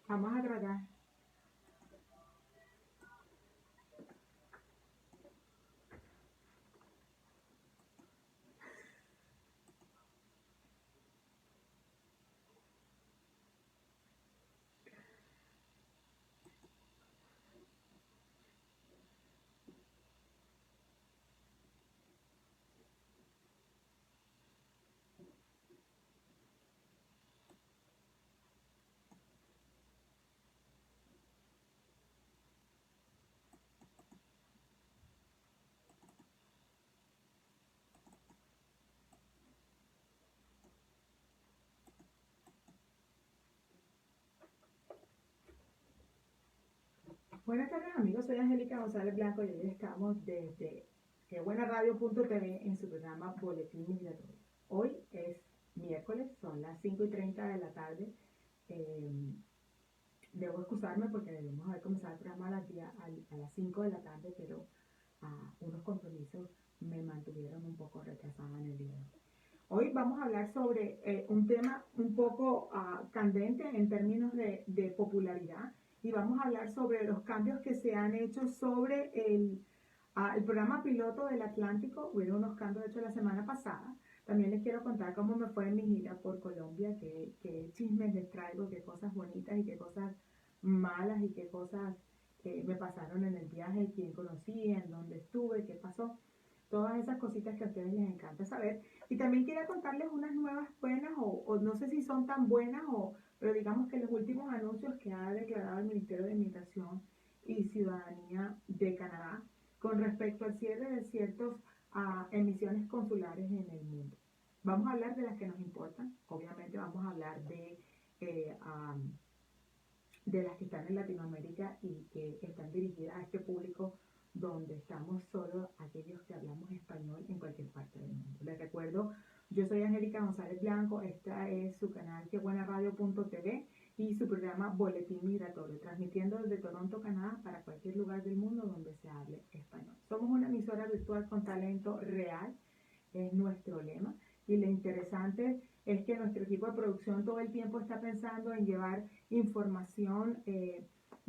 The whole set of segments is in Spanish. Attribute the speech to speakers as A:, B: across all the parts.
A: Vamos a tratar. Buenas tardes amigos, soy Angélica González Blanco y hoy estamos desde quebuenaradio.tv en su programa Boletín Migratorio. Hoy es miércoles, son las 5:30 de la tarde. Debo excusarme porque debemos haber comenzado el programa a las 5 de la tarde, pero unos compromisos me mantuvieron un poco retrasada en el día de hoy. Hoy vamos a hablar sobre un tema un poco candente en términos de popularidad y vamos a hablar sobre los cambios que se han hecho sobre el programa piloto del Atlántico. Hubo unos cambios hechos la semana pasada. También les quiero contar cómo me fue en mi gira por Colombia, qué chismes les traigo, qué cosas bonitas y qué cosas malas y qué cosas me pasaron en el viaje, quién conocí, en dónde estuve, qué pasó. Todas esas cositas que a ustedes les encanta saber. Y también quería contarles unas nuevas buenas, o no sé si son tan buenas, pero digamos que los últimos anuncios que ha declarado el Ministerio de Inmigración y Ciudadanía de Canadá con respecto al cierre de ciertas emisiones consulares en el mundo. Vamos a hablar de las que nos importan. Obviamente vamos a hablar de las que están en Latinoamérica y que están dirigidas a este público donde estamos solo aquellos que hablamos español en cualquier parte del mundo. Les recuerdo, yo soy Angélica González Blanco, esta es su canal quebuenaradio.tv y su programa Boletín Migratorio, transmitiendo desde Toronto, Canadá, para cualquier lugar del mundo donde se hable español. Somos una emisora virtual con talento real, es nuestro lema, y lo interesante es que nuestro equipo de producción todo el tiempo está pensando en llevar información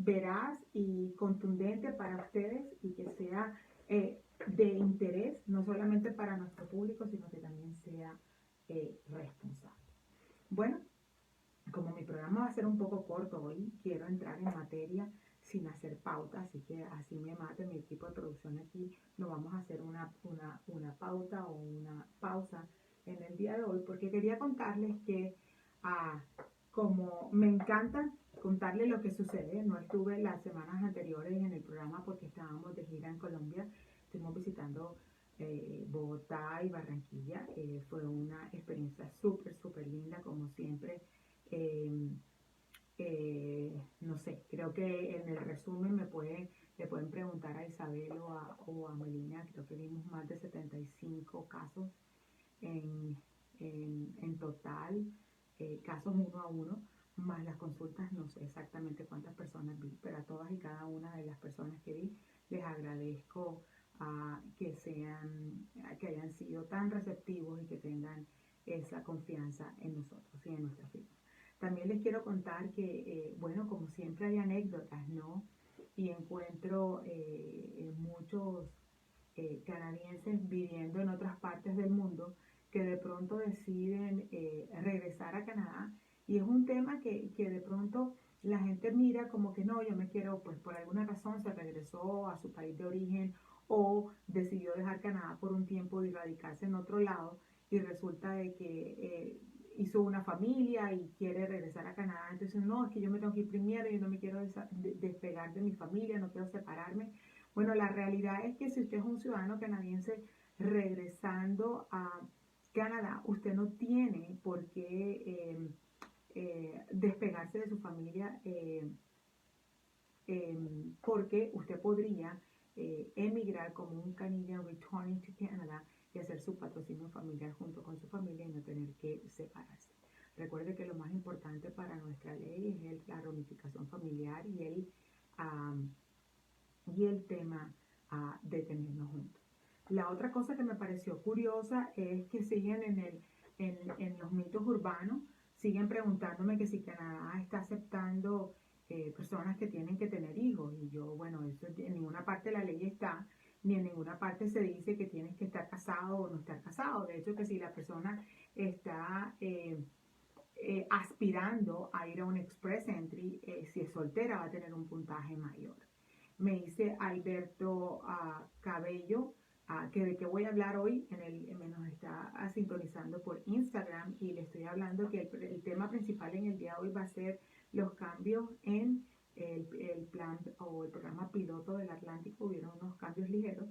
A: veraz y contundente para ustedes y que sea de interés, no solamente para nuestro público, sino que también sea responsable. Bueno, como mi programa va a ser un poco corto hoy, quiero entrar en materia sin hacer pauta, así que así me mate mi equipo de producción aquí, no vamos a hacer una pauta o una pausa en el día de hoy, porque quería contarles que como me encanta contarles lo que sucede, no estuve las semanas anteriores en el programa porque estábamos de gira en Colombia, estuvimos visitando Bogotá y Barranquilla, fue una experiencia súper linda como siempre. eh, no sé, creo que en el resumen le pueden preguntar a Isabel o a Melina, creo que vimos más de 75 casos en, en total, casos uno a uno, más las consultas, no sé exactamente cuántas personas vi, pero a todas y cada una de las personas que vi les agradezco que hayan sido tan receptivos y que tengan esa confianza en nosotros y en nuestra firma. También les quiero contar que, bueno, como siempre hay anécdotas, ¿no? Y encuentro muchos canadienses viviendo en otras partes del mundo que de pronto deciden regresar a Canadá y es un tema que de pronto la gente mira como que no, yo me quiero, pues por alguna razón se regresó a su país de origen o decidió dejar Canadá por un tiempo y radicarse en otro lado y resulta de que hizo una familia y quiere regresar a Canadá, entonces no, es que yo me tengo que ir primero, yo no me quiero despegar de mi familia, no quiero separarme. Bueno, la realidad es que si usted es un ciudadano canadiense regresando a Canadá, usted no tiene por qué despegarse de su familia porque usted podría emigrar como un Canadian Returning to Canada y hacer su patrocinio familiar junto con su familia y no tener que separarse. Recuerde que lo más importante para nuestra ley es la reunificación familiar y el tema de tenernos juntos. La otra cosa que me pareció curiosa es que siguen en los mitos urbanos, siguen preguntándome que si Canadá está aceptando personas que tienen que tener hijos. Y yo, bueno, eso en ninguna parte de la ley está, ni en ninguna parte se dice que tienes que estar casado o no estar casado. De hecho, que si la persona está aspirando a ir a un express entry, si es soltera va a tener un puntaje mayor. Me dice Alberto Cabello, que de qué voy a hablar hoy, me nos está sintonizando por Instagram y le estoy hablando que el tema principal en el día de hoy va a ser los cambios en el plan o el programa piloto del Atlántico. Hubieron unos cambios ligeros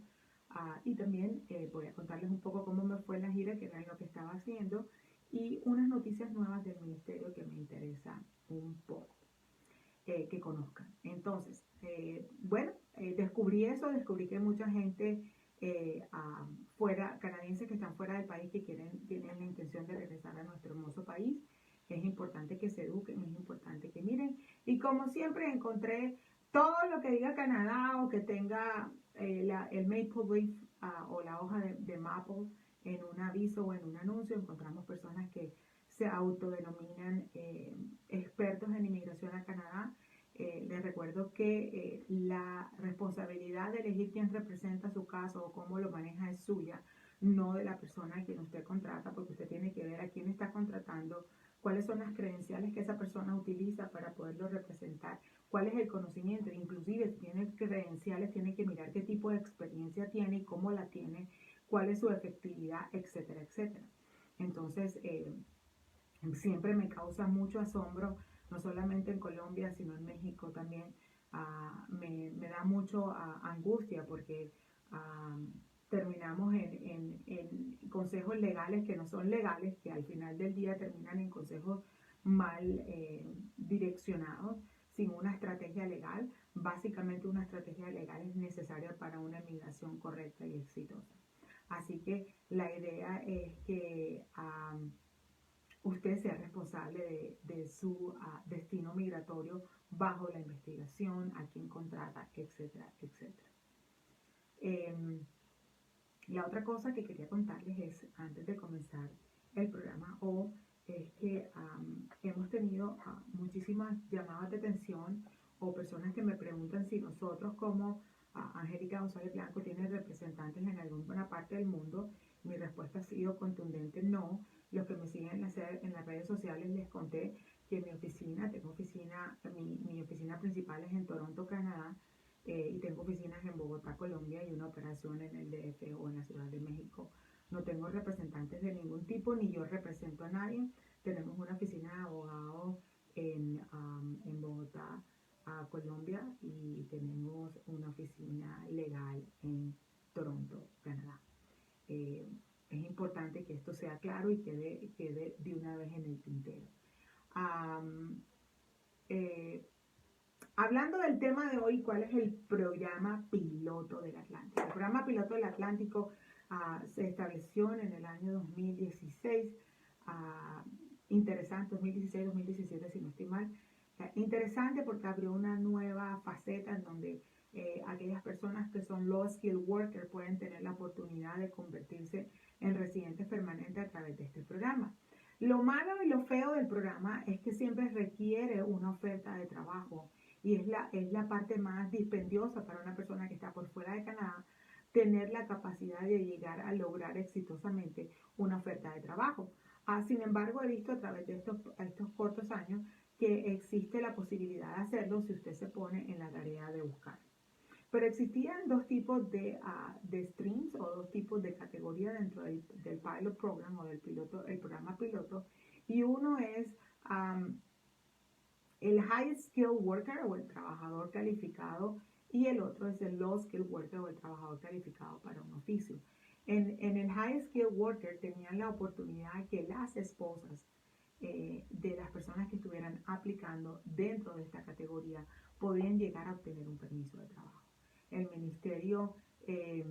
A: y también voy a contarles un poco cómo me fue en la gira, que era lo que estaba haciendo, y unas noticias nuevas del ministerio que me interesa un poco que conozcan. Entonces, bueno, descubrí eso, descubrí que mucha gente fuera, canadienses que están fuera del país, que tienen la intención de regresar a nuestro hermoso país. Es importante que se eduquen, es importante que miren. Y como siempre encontré todo lo que diga Canadá o que tenga el maple leaf o la hoja de maple en un aviso o en un anuncio. Encontramos personas que se autodenominan expertos en inmigración a Canadá. Les recuerdo que la responsabilidad de elegir quién representa su caso o cómo lo maneja es suya, no de la persona a quien usted contrata, porque usted tiene que ver a quién está contratando, cuáles son las credenciales que esa persona utiliza para poderlo representar, cuál es el conocimiento, inclusive si tiene credenciales, tiene que mirar qué tipo de experiencia tiene y cómo la tiene, cuál es su efectividad, etcétera, etcétera. Entonces, siempre me causa mucho asombro, no solamente en Colombia, sino en México también. Me da mucho angustia porque terminamos en consejos legales que no son legales, que al final del día terminan en consejos mal direccionados, sin una estrategia legal. Básicamente una estrategia legal es necesaria para una migración correcta y exitosa. Así que la idea es que usted sea responsable de su destino migratorio bajo la investigación, a quién contrata, etcétera, etcétera. La otra cosa que quería contarles es, antes de comenzar el programa, es que hemos tenido muchísimas llamadas de atención o personas que me preguntan si nosotros como Angélica González Blanco tiene representantes en alguna parte del mundo. Mi respuesta ha sido contundente, no. Los que me siguen en las redes sociales les conté que mi oficina principal es en Toronto, Canadá, y tengo oficinas en Bogotá, Colombia, y una operación en el DF o en la Ciudad de México. No tengo representantes de ningún tipo, ni yo represento a nadie. Tenemos una oficina de abogados en Bogotá, Colombia, y tenemos una oficina legal en Toronto, Canadá. Es importante que esto sea claro y quede de una vez en el tintero. Hablando del tema de hoy, ¿cuál es el programa piloto del Atlántico? El programa piloto del Atlántico se estableció en el año 2016, interesante, 2016-2017 si no estoy mal, interesante porque abrió una nueva faceta en donde aquellas personas que son low skilled workers pueden tener la oportunidad de convertirse en residentes permanentes a través de este programa. Lo malo y lo feo del programa es que siempre requiere una oferta de trabajo y es la parte más dispendiosa para una persona que está por fuera de Canadá, tener la capacidad de llegar a lograr exitosamente una oferta de trabajo. Sin embargo, he visto a través de estos cortos años que existe la posibilidad de hacerlo si usted se pone en la tarea de buscar. Pero existían dos tipos de streams o dos tipos de categorías dentro del pilot program o del programa piloto, y uno es el high skilled worker o el trabajador calificado, y el otro es el low skilled worker o el trabajador calificado para un oficio. En el high skilled worker tenían la oportunidad que las esposas de las personas que estuvieran aplicando dentro de esta categoría podían llegar a obtener un permiso de trabajo. El Ministerio de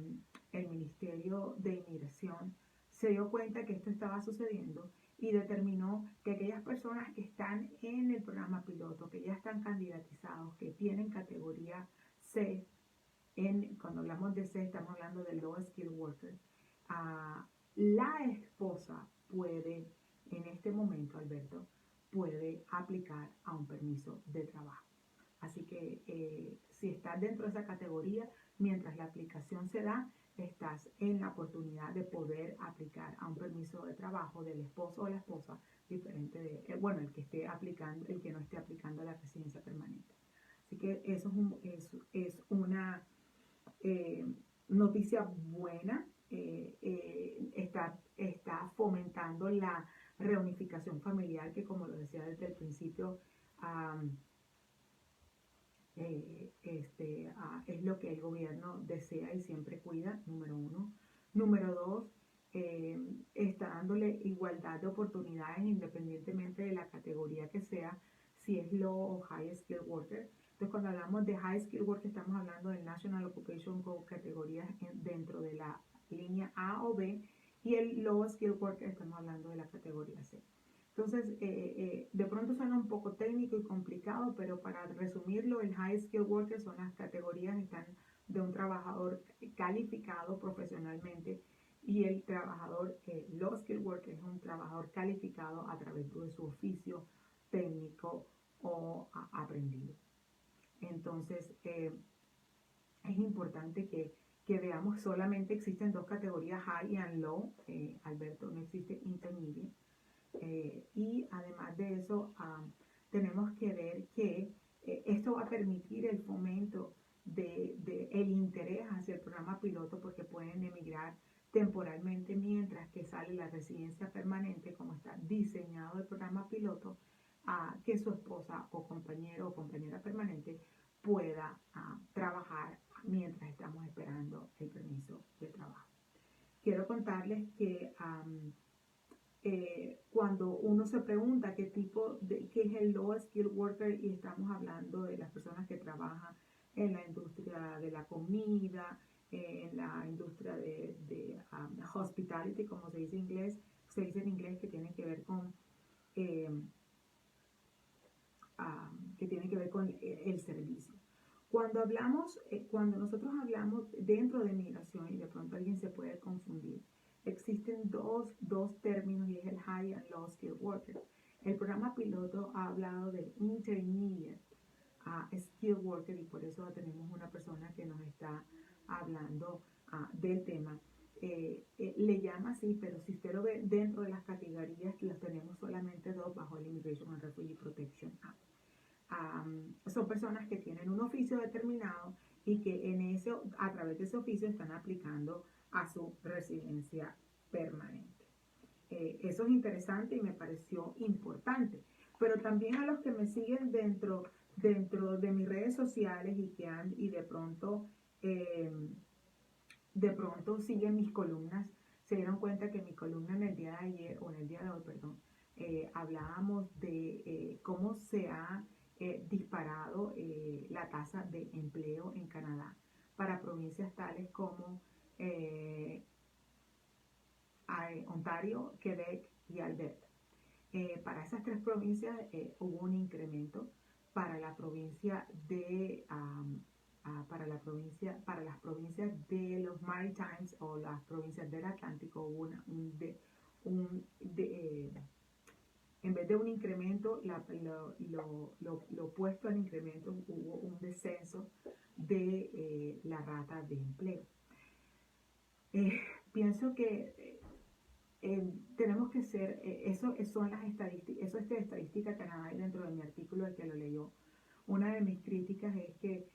A: Inmigración se dio cuenta que esto estaba sucediendo y determinó que aquellas personas que están en el programa piloto, que ya están candidatizados, que tienen categoría C, cuando hablamos de C estamos hablando de Low Skilled Worker, la esposa puede, en este momento, Alberto, puede aplicar a un permiso de trabajo. Así que si estás dentro de esa categoría, mientras la aplicación se da, estás en la oportunidad de poder aplicar a un permiso de trabajo del esposo o la esposa, diferente de, bueno, el que esté aplicando, el que no esté aplicando a la residencia permanente. Así que eso es una noticia buena. Está fomentando la reunificación familiar, que como lo decía desde el principio, es lo que el gobierno desea y siempre cuida, número uno. Número dos, está dándole igualdad de oportunidades independientemente de la categoría que sea, si es low o high skilled worker. Entonces, cuando hablamos de high skilled worker, estamos hablando del National Occupation Code, categorías dentro de la línea A o B, y el low skilled worker estamos hablando de la categoría C. Entonces, de pronto suena un poco técnico y complicado, pero para resumirlo, el high skilled worker son las categorías están de un trabajador calificado profesionalmente, y el trabajador low skilled worker es un trabajador calificado a través de su oficio técnico o aprendido. Entonces, es importante que veamos, solamente existen dos categorías, high and low. Alberto, no existe intermediate. Y además de eso, tenemos que ver que esto va a permitir el fomento el interés hacia el programa piloto, porque pueden emigrar temporalmente mientras que sale la residencia permanente, como está diseñado el programa piloto, que su esposa o compañero o compañera permanente pueda trabajar mientras estamos esperando el permiso de trabajo. Quiero contarles que cuando uno se pregunta qué es el low skilled worker, y estamos hablando de las personas que trabajan en la industria de la comida, en la industria de hospitality, como se dice en inglés, que tiene que ver con el servicio. Cuando nosotros hablamos dentro de migración, y de pronto alguien se puede confundir, existen dos términos, y es el high and low skilled worker. El programa piloto ha hablado del intermediate skilled worker, y por eso tenemos una persona que nos está hablando del tema. Le llama así, pero si usted lo ve dentro de las categorías, las tenemos solamente dos bajo el Immigration and Refugee Protection Act. Son personas que tienen un oficio determinado y que a través de ese oficio están aplicando a su residencia permanente. Eso es interesante y me pareció importante. Pero también a los que me siguen dentro de mis redes sociales y de pronto siguen mis columnas, se dieron cuenta que mi columna en el día de ayer, o en el día de hoy, perdón, hablábamos de cómo se ha disparado la tasa de empleo en Canadá para provincias tales como Ontario, Quebec y Alberta. Para esas tres provincias hubo un incremento. Para la provincia para las provincias de los Maritimes, o las provincias del Atlántico, hubo en vez de un incremento, lo opuesto al incremento, hubo un descenso de la rata de empleo. Pienso que tenemos que ser, eso son las estadísticas, eso es de Estadística Canadá, y dentro de mi artículo, el que lo leyó, una de mis críticas es que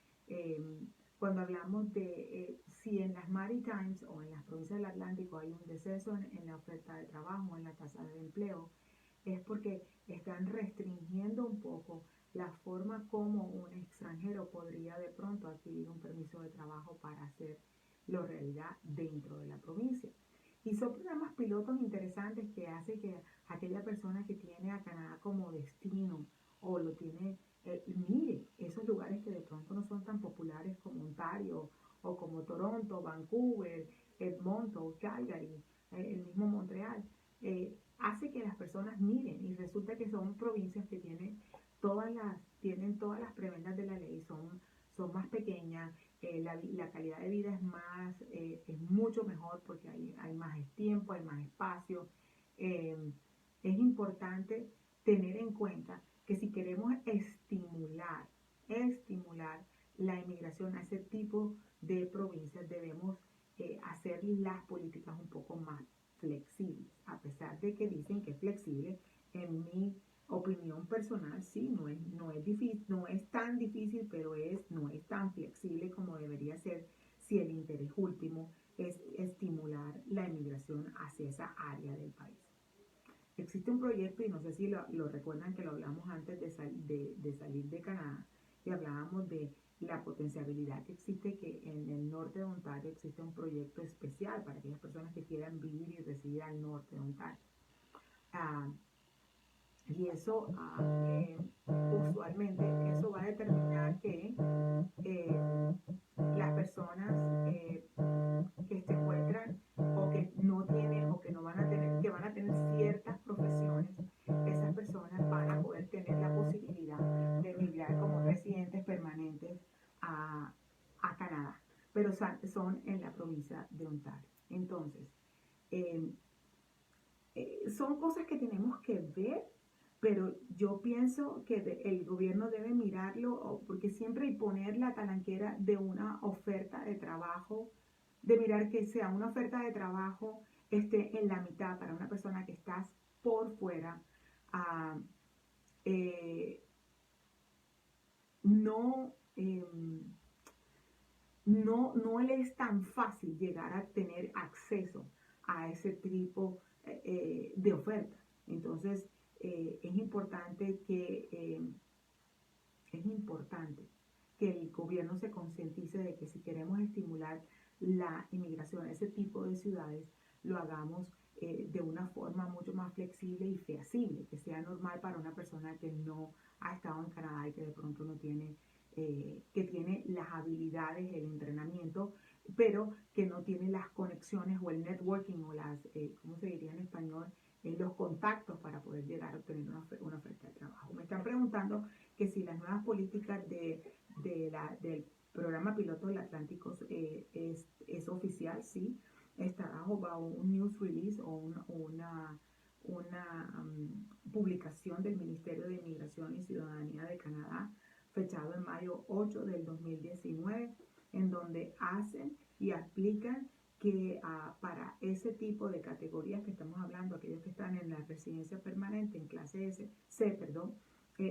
A: cuando hablamos de si en las Maritimes o en las provincias del Atlántico hay un descenso en la oferta de trabajo, en la tasa de empleo, es porque están restringiendo un poco la forma como un extranjero podría de pronto adquirir un permiso de trabajo para hacerlo realidad dentro de la provincia. Y son programas pilotos interesantes que hace que aquella persona que tiene a Canadá como destino, o lo tiene, mire esos lugares que de pronto no son tan populares como Ontario, o como Toronto, Vancouver, Edmonton, Calgary, el mismo Montreal. Hace que las personas miren, y resulta que son provincias que tienen todas las prebendas de la ley, son más pequeñas, la calidad de vida es mucho mejor, porque hay más tiempo, hay más espacio. Es importante tener en cuenta que si queremos estimular estimular la inmigración a ese tipo de provincias, debemos hacer las políticas un poco más flexibles, a pesar de que dicen que es flexible. En mi opinión personal, sí, no es difícil, no es tan difícil, pero no es tan flexible como debería ser si el interés último es estimular la inmigración hacia esa área del país. Existe un proyecto, y no sé si lo recuerdan que lo hablamos antes de salir de Canadá, y hablábamos de la potencialidad que existe, que en el norte de Ontario existe un proyecto especial para aquellas personas que quieran vivir y residir al norte de Ontario. Y eso, usualmente, eso va a determinar que las personas que se encuentran o que no tienen o que no van a tener, que van a tener ciertas profesiones, esas personas van a poder tener la posibilidad de emigrar como residentes permanentes a Canadá, pero son en la provincia de Ontario. Entonces, eh, son cosas que tenemos que ver, pero yo pienso que el gobierno debe mirarlo, porque siempre hay poner la talanquera de una oferta de trabajo, de mirar que sea una oferta de trabajo esté en la mitad para una persona que estás por fuera. Uh, eh, no, no le es tan fácil llegar a tener acceso a ese tipo de oferta. Entonces, es importante que el gobierno se concientice de que si queremos estimular la inmigración a ese tipo de ciudades, lo hagamos de una forma mucho más flexible y feasible, que sea normal para una persona que no ha estado en Canadá y que de pronto no tiene, que tiene las habilidades, el entrenamiento, pero que no tiene las conexiones o el networking o las, ¿cómo se diría en español? Los contactos para poder llegar a obtener una oferta de trabajo. Me están preguntando que si las nuevas políticas del programa piloto del Atlántico es oficial, sí, está bajo un news release o una publicación del Ministerio de Inmigración y Ciudadanía de Canadá, fechado en mayo 8 del 2019, en donde hacen y aplican que para ese tipo de categorías que estamos hablando, aquellos que están en la residencia permanente, en clase C, perdón,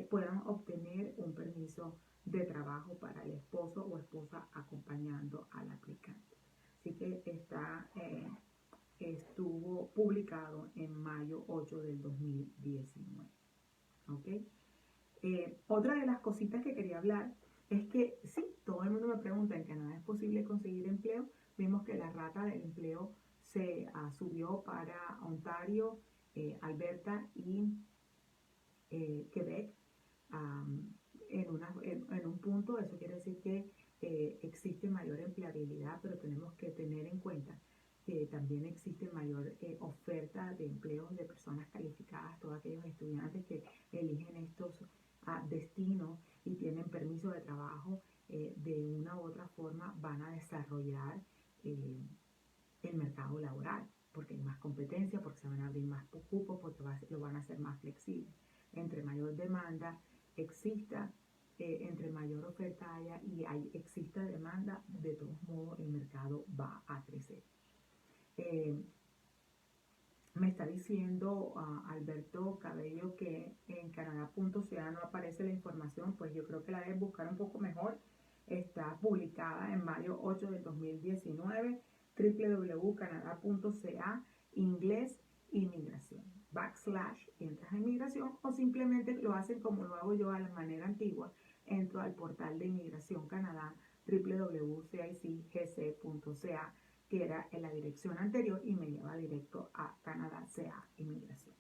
A: puedan obtener un permiso de trabajo para el esposo o esposa acompañando al aplicante. Así que estuvo publicado en mayo 8 del 2019. ¿Okay? Otra de las cositas que quería hablar es que sí, todo el mundo me pregunta, ¿en Canadá es posible conseguir empleo? Vimos que la rata del empleo se subió para Ontario, Alberta y Quebec en un punto. Eso quiere decir que existe mayor empleabilidad, pero tenemos que tener en cuenta que también existe mayor oferta de empleos de personas calificadas, todos aquellos estudiantes que eligen estos destinos y tienen permiso de trabajo, de una u otra forma van a desarrollar el mercado laboral, porque hay más competencia, porque se van a abrir más cupos, porque lo van a hacer más flexible. Entre mayor demanda exista, entre mayor oferta haya y exista demanda, de todos modos el mercado va a crecer. Me está diciendo Alberto Cabello que en canadá.ca no aparece la información, pues yo creo que la deben buscar un poco mejor. Está publicada en mayo 8 del 2019, www.canadá.ca, inglés inmigración, / entras a inmigración, o simplemente lo hacen como lo hago yo a la manera antigua, entro al portal de Inmigración Canadá, www.cicgc.ca, que era en la dirección anterior, y me lleva directo a Canadá CA Inmigración.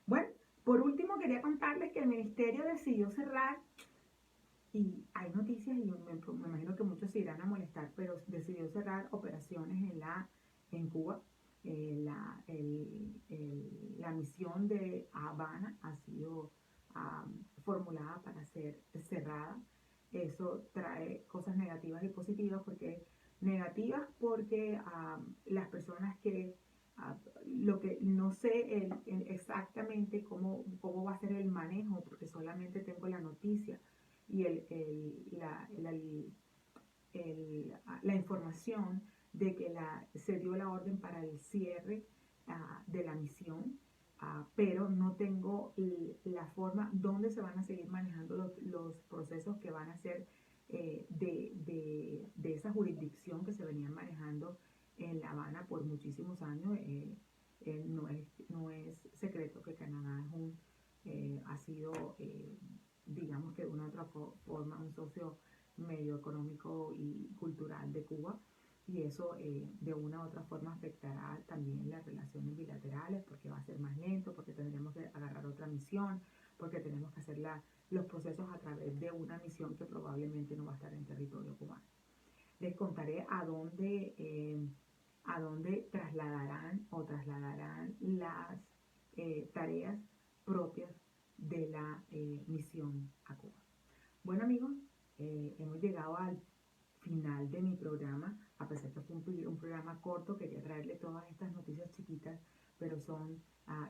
A: Bueno, por último quería contarles que el ministerio decidió cerrar, y hay noticias y me imagino que muchos se irán a molestar, pero decidió cerrar operaciones en Cuba. La misión de Habana ha sido formulada para ser cerrada. Eso trae cosas negativas y positivas, porque negativas porque las personas que lo que no sé exactamente cómo va a ser el manejo, porque solamente tengo la noticia, y la información de que se dio la orden para el cierre de la misión, pero no tengo la forma donde se van a seguir manejando los procesos que van a ser de esa jurisdicción que se venían manejando en La Habana por muchísimos años. No es secreto que Canadá ha sido, digamos que de una u otra forma, un socio medio económico y cultural de Cuba, y eso de una u otra forma afectará también las relaciones bilaterales, porque va a ser más lento, porque tendremos que agarrar otra misión, porque tenemos que hacer los procesos a través de una misión que probablemente no va a estar en territorio cubano. Les contaré a dónde trasladarán las tareas propias de la misión a Cuba. Bueno, amigos, hemos llegado al final de mi programa. A pesar que fue un programa corto, quería traerle todas estas noticias chiquitas, pero son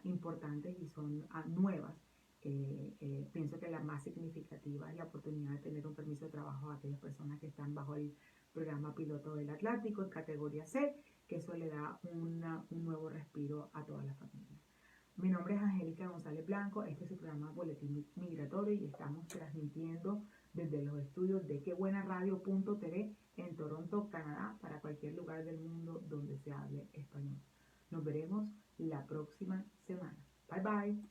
A: importantes y son nuevas. Pienso que la más significativa es la oportunidad de tener un permiso de trabajo a aquellas personas que están bajo el programa piloto del Atlántico en categoría C, que eso le da un nuevo respiro a todas las familias. Mi nombre es Angélica González Blanco, este es el programa Boletín Migratorio y estamos transmitiendo desde los estudios de quebuenaradio.tv en Toronto, Canadá, para cualquier lugar del mundo donde se hable español. Nos veremos la próxima semana. Bye bye.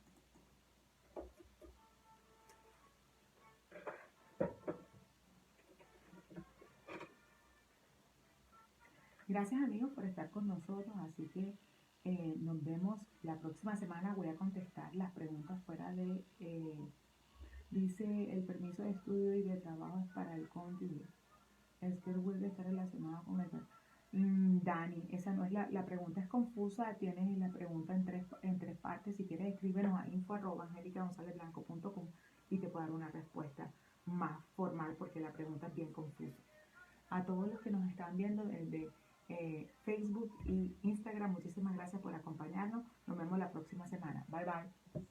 A: Gracias, amigos, por estar con nosotros, así que nos vemos la próxima semana. Voy a contestar las preguntas fuera de... dice, el permiso de estudio y de trabajo es para el cónyuge. Es que vuelve a estar relacionado con el... Dani, esa no es la pregunta, es confusa. Tienes la pregunta en tres partes. Si quieres, escríbenos a info@angelicagonzalezblanco.com y te puedo dar una respuesta más formal, porque la pregunta es bien confusa. A todos los que nos están viendo desde Facebook y Instagram, muchísimas gracias por acompañarnos. Nos vemos la próxima semana. Bye bye.